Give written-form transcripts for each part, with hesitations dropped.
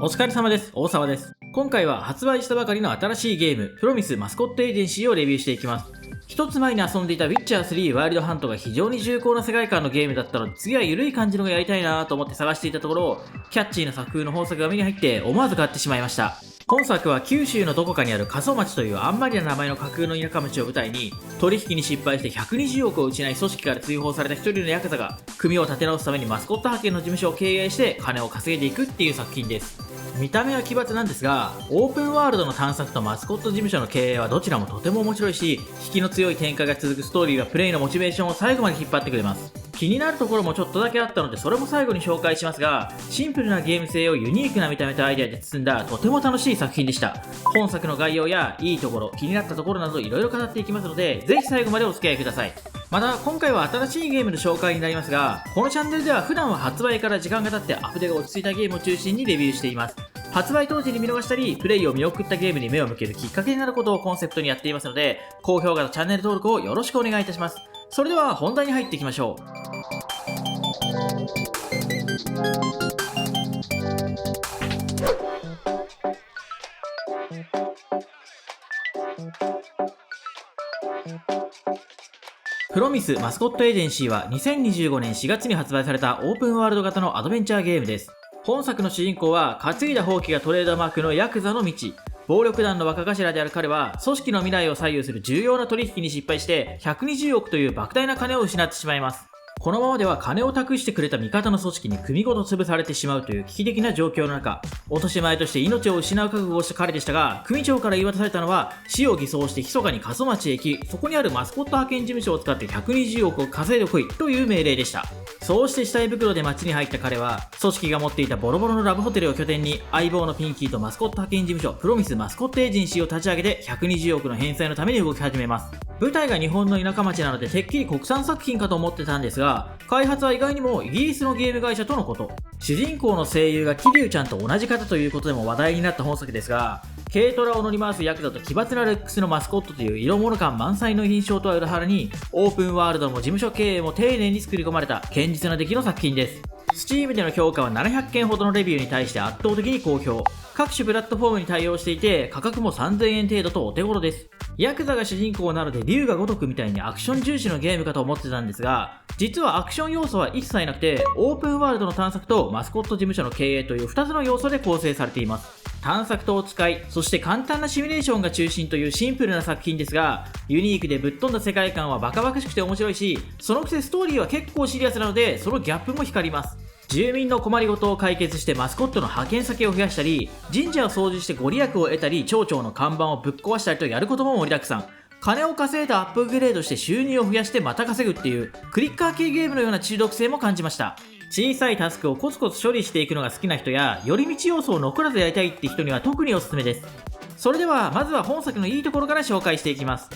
お疲れ様です。大沢です。今回は発売したばかりの新しいゲーム、プロミスマスコットエージェンシーをレビューしていきます。一つ前に遊んでいたウィッチャー3ワイルドハントが非常に重厚な世界観のゲームだったので、次は緩い感じのがやりたいなと思って探していたところ、キャッチーな作風の本作が目に入って思わず買ってしまいました。本作は九州のどこかにある過疎町というあんまりな名前の架空の田舎町を舞台に、取引に失敗して120億を失い組織から追放された一人のヤクザが組を立て直すためにマスコット派遣の事務所を経営して金を稼いでいくっていう作品です。見た目は奇抜なんですが、オープンワールドの探索とマスコット事務所の経営はどちらもとても面白いし、引きの強い展開が続くストーリーがプレイのモチベーションを最後まで引っ張ってくれます。気になるところもちょっとだけあったのでそれも最後に紹介しますが、シンプルなゲーム性をユニークな見た目とアイデアで包んだとても楽しい作品でした。本作の概要やいいところ、気になったところなどいろいろ語っていきますので、ぜひ最後までお付き合いください。また今回は新しいゲームの紹介になりますが、このチャンネルでは普段は発売から時間が経ってアップデが落ち着いたゲームを中心にレビューしています。発売当時に見逃したり、プレイを見送ったゲームに目を向けるきっかけになることをコンセプトにやっていますので、高評価とチャンネル登録をよろしくお願いいたします。それでは本題に入っていきましょう。プロミスマスコットエージェンシーは2025年4月に発売されたオープンワールド型のアドベンチャーゲームです。本作の主人公は担いだほうきがトレードマークのヤクザの道。暴力団の若頭である彼は組織の未来を左右する重要な取引に失敗して120億という莫大な金を失ってしまいます。このままでは金を託してくれた味方の組織に組ごと潰されてしまうという危機的な状況の中、落とし前として命を失う覚悟をした彼でしたが、組長から言い渡されたのは死を偽装して密かに過疎町へ行き、そこにあるマスコット派遣事務所を使って120億を稼いでこいという命令でした。そうして死体袋で町に入った彼は、組織が持っていたボロボロのラブホテルを拠点に相棒のピンキーとマスコット派遣事務所プロミスマスコットエージェンシーを立ち上げて120億の返済のために動き始めます。舞台が日本の田舎町なのでてっきり国産作品かと思ってたんですが、開発は意外にもイギリスのゲーム会社とのこと。主人公の声優が桐生ちゃんと同じ方ということでも話題になった本作ですが、軽トラを乗り回すヤクザと奇抜なルックスのマスコットという色物感満載の印象とは裏腹に、オープンワールドも事務所経営も丁寧に作り込まれた堅実な出来の作品です。Steam での評価は700件ほどのレビューに対して圧倒的に好評。各種プラットフォームに対応していて、価格も3000円程度とお手頃です。ヤクザが主人公なので竜が如くみたいにアクション重視のゲームかと思ってたんですが、実はアクション要素は一切なくて、オープンワールドの探索とマスコット事務所の経営という2つの要素で構成されています。探索とお使い、そして簡単なシミュレーションが中心というシンプルな作品ですが、ユニークでぶっ飛んだ世界観はバカバカしくて面白いし、そのくせストーリーは結構シリアスなので、そのギャップも光ります。住民の困りごとを解決してマスコットの派遣先を増やしたり、神社を掃除してご利益を得たり、町長の看板をぶっ壊したりとやることも盛りだくさん。金を稼いだアップグレードして収入を増やしてまた稼ぐっていうクリッカー系ゲームのような中毒性も感じました。小さいタスクをコツコツ処理していくのが好きな人や、寄り道要素を残らずやりたいって人には特におすすめです。それではまずは本作のいいところから紹介していきます。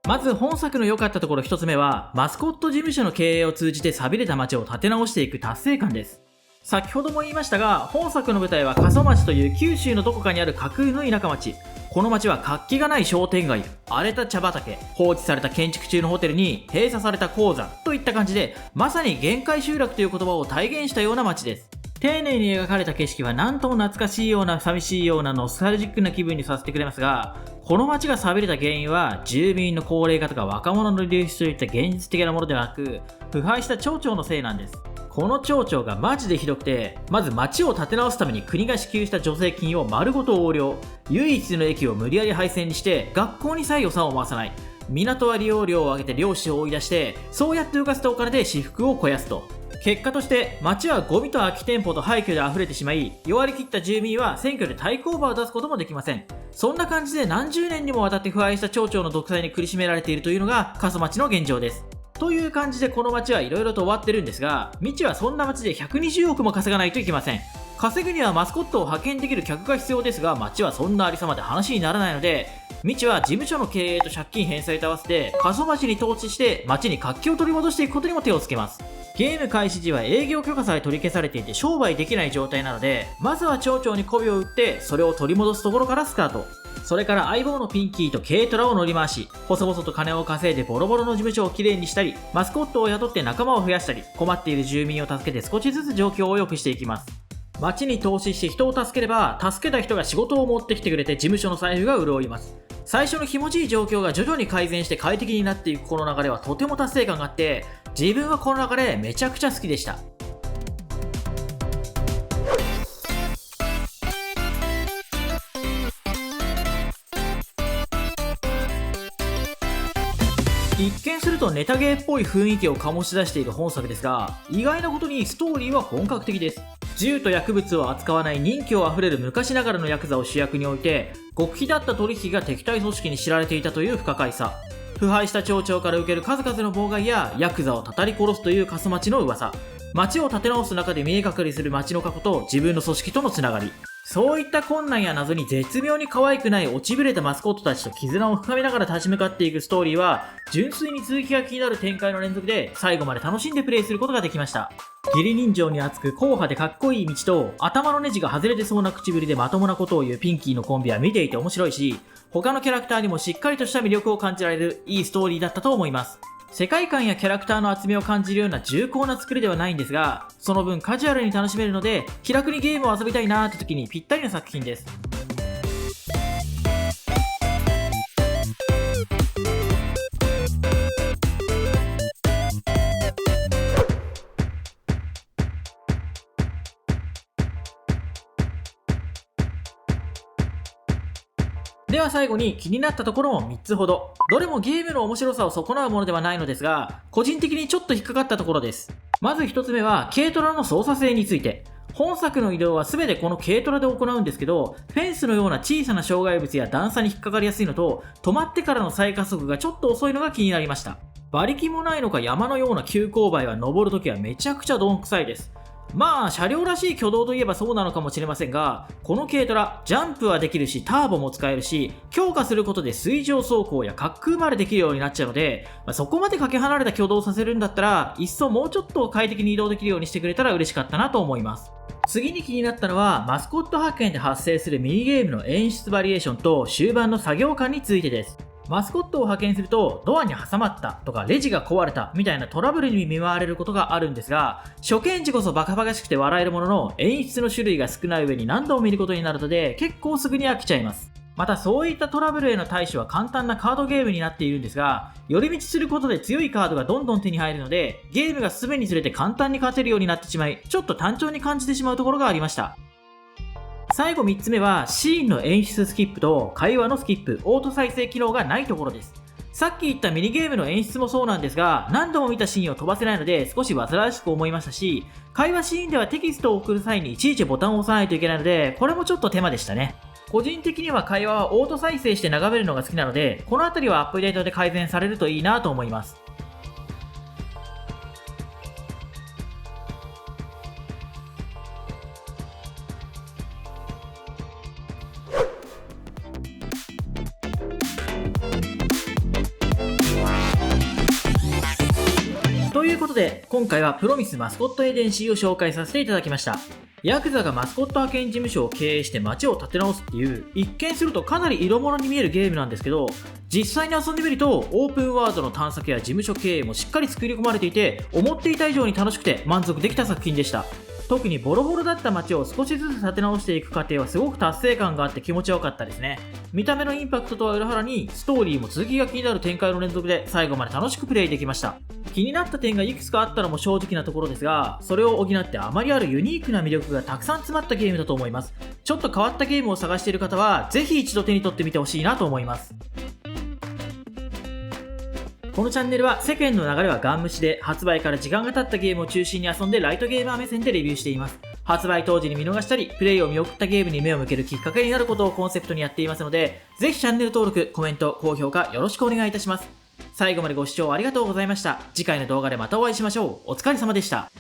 まず本作の良かったところ一つ目は、マスコット事務所の経営を通じて寂れた街を立て直していく達成感です。先ほども言いましたが、本作の舞台は過疎町という九州のどこかにある架空の田舎町。この町は活気がない商店街、荒れた茶畑、放置された建築中のホテルに閉鎖された鉱山といった感じで、まさに限界集落という言葉を体現したような町です。丁寧に描かれた景色はなんとも懐かしいような寂しいようなノスタルジックな気分にさせてくれますが、この街が寂れた原因は住民の高齢化とか若者の流出といった現実的なものではなく、腐敗した町長のせいなんです。この町長がマジでひどくて、まず町を建て直すために国が支給した助成金を丸ごと横領、唯一の駅を無理やり廃線にして学校にさえ予算を回さない、港は利用料を上げて漁師を追い出して、そうやって浮かせたお金で私腹を肥やすと。結果として街はゴミと空き店舗と廃墟で溢れてしまい、弱り切った住民は選挙で対抗馬を出すこともできません。そんな感じで何十年にもわたって腐敗した町長の独裁に苦しめられているというのが過疎町の現状です。という感じでこの街はいろいろと終わってるんですが、未知はそんな街で120億も稼がないといけません。稼ぐにはマスコットを派遣できる客が必要ですが、街はそんなありさまで話にならないので、未知は事務所の経営と借金返済と合わせて過疎町に投資して街に活気を取り戻していくことにも手をつけます。ゲーム開始時は営業許可さえ取り消されていて商売できない状態なので、まずは町長に媚びを売ってそれを取り戻すところからスタート。それから相棒のピンキーと軽トラを乗り回し、細々と金を稼いでボロボロの事務所をきれいにしたり、マスコットを雇って仲間を増やしたり、困っている住民を助けて少しずつ状況を良くしていきます。街に投資して人を助ければ、助けた人が仕事を持ってきてくれて事務所の財布が潤います。最初の気持ちいい状況が徐々に改善して快適になっていくこの流れはとても達成感があって、自分はこの流れめちゃくちゃ好きでした。一見するとネタゲーっぽい雰囲気を醸し出している本作ですが、意外なことにストーリーは本格的です。銃と薬物を扱わない任侠あふれる昔ながらのヤクザを主役に置いて、極秘だった取引が敵対組織に知られていたという不可解さ、腐敗した町長から受ける数々の妨害やヤクザをたたり殺すというカス町の噂、町を立て直す中で見え隠れする町の過去と自分の組織とのつながり、そういった困難や謎に絶妙に可愛くない落ちぶれたマスコットたちと絆を深めながら立ち向かっていくストーリーは、純粋に続きが気になる展開の連続で最後まで楽しんでプレイすることができました。義理人情に熱く硬派でかっこいい道と、頭のネジが外れてそうな唇でまともなことを言うピンキーのコンビは見ていて面白いし、他のキャラクターにもしっかりとした魅力を感じられるいいストーリーだったと思います。世界観やキャラクターの厚みを感じるような重厚な作りではないんですが、その分カジュアルに楽しめるので、気楽にゲームを遊びたいなーって時にぴったりな作品です。では最後に気になったところも3つほど。どれもゲームの面白さを損なうものではないのですが、個人的にちょっと引っかかったところです。まず1つ目は軽トラの操作性について。本作の移動は全てこの軽トラで行うんですけど、フェンスのような小さな障害物や段差に引っかかりやすいのと、止まってからの再加速がちょっと遅いのが気になりました。馬力もないのか山のような急勾配は登るときはめちゃくちゃどんくさいです。まあ車両らしい挙動といえばそうなのかもしれませんが、この軽トラジャンプはできるしターボも使えるし、強化することで水上走行や滑空までできるようになっちゃうので、そこまでかけ離れた挙動をさせるんだったら、いっそもうちょっと快適に移動できるようにしてくれたら嬉しかったなと思います。次に気になったのは、マスコット発見で発生するミニゲームの演出バリエーションと終盤の作業感についてです。マスコットを派遣するとドアに挟まったとかレジが壊れたみたいなトラブルに見舞われることがあるんですが、初見時こそバカバカしくて笑えるものの、演出の種類が少ない上に何度も見ることになるので結構すぐに飽きちゃいます。またそういったトラブルへの対処は簡単なカードゲームになっているんですが、寄り道することで強いカードがどんどん手に入るので、ゲームが進むにつれて簡単に勝てるようになってしまい、ちょっと単調に感じてしまうところがありました。最後3つ目はシーンの演出スキップと会話のスキップ、オート再生機能がないところです。さっき言ったミニゲームの演出もそうなんですが、何度も見たシーンを飛ばせないので少し煩わしく思いましたし、会話シーンではテキストを送る際にいちいちボタンを押さないといけないので、これもちょっと手間でしたね。個人的には会話はオート再生して眺めるのが好きなので、このあたりはアップデートで改善されるといいなと思います。ということで、今回はプロミスマスコットエージェンシーを紹介させていただきました。ヤクザがマスコット派遣事務所を経営して街を立て直すっていう、一見するとかなり色物に見えるゲームなんですけど、実際に遊んでみるとオープンワールドの探索や事務所経営もしっかり作り込まれていて、思っていた以上に楽しくて満足できた作品でした。特にボロボロだった街を少しずつ立て直していく過程はすごく達成感があって気持ちよかったですね。見た目のインパクトとは裏腹にストーリーも続きが気になる展開の連続で最後まで楽しくプレイできました。気になった点がいくつかあったのも正直なところですが、それを補ってあまりあるユニークな魅力がたくさん詰まったゲームだと思います。ちょっと変わったゲームを探している方はぜひ一度手に取ってみてほしいなと思います。このチャンネルは世間の流れはガン無視で、発売から時間が経ったゲームを中心に遊んでライトゲーマー目線でレビューしています。発売当時に見逃したり、プレイを見送ったゲームに目を向けるきっかけになることをコンセプトにやっていますので、ぜひチャンネル登録、コメント、高評価よろしくお願いいたします。最後までご視聴ありがとうございました。次回の動画でまたお会いしましょう。お疲れ様でした。